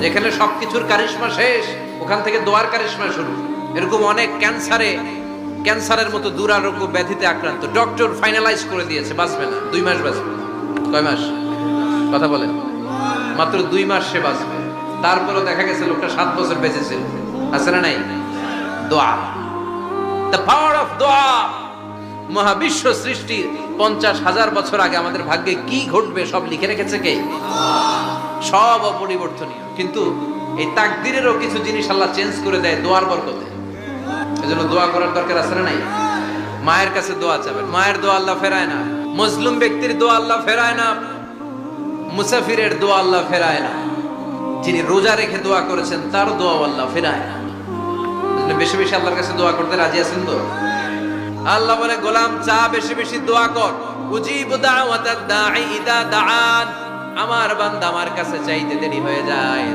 যেখানে সবকিছুর কারিশমা শেষ, ওখান থেকে দোয়ার কারিশমা শুরু। এরকম অনেক ক্যান্সারের মতো দুরারোগ্য ব্যাধিতে আক্রান্ত, ডক্টর ফাইনালাইজ করে দিয়েছে বাঁচবে না, 2 মাস বাঁচবে। কয় মাস? কথা বলেন। মাত্র 2 মাস সে বাঁচবে। তারপরে দেখা গেছে লোকটা 7 বছর বেঁচে ছিল। আছে না নাই? দোয়া, দ্য পাওয়ার অফ দোয়া। মহাবিশ্ব সৃষ্টির 50,000 বছর আগে আমাদের ভাগ্যে কি ঘটবে সব লিখে রেখেছে কে? সব অপরিবর্তনীয়। কিন্তু এই তাকদিরেরও কিছু জিনিস আল্লাহ চেঞ্জ করে দেয় দোয়ার বরকতে। এজন্য দোয়া করার দরকার আছে না নাই? মায়ের কাছে দোয়া চাবেন, মায়ের দোয়া আল্লাহ ফেরায় না। মজলুম ব্যক্তির দোয়া আল্লাহ ফেরায় না। মুসাফিরের দোয়া আল্লাহ ফেরায় না। যিনি রোজা রেখে দোয়া করেছেন তার দোয়া আল্লাহ ফেরায় না। বেশি বেশি আল্লাহর কাছে দোয়া করতে রাজি আছেন তো? আল্লাহ বলে, গোলাম চা বেশি বেশি দোয়া কর। উজিবু দাওয়াতাদ দাঈ ইদা দাআন। আমার বান্দা আমার কাছে চাইতে দেরি হয়ে যায়,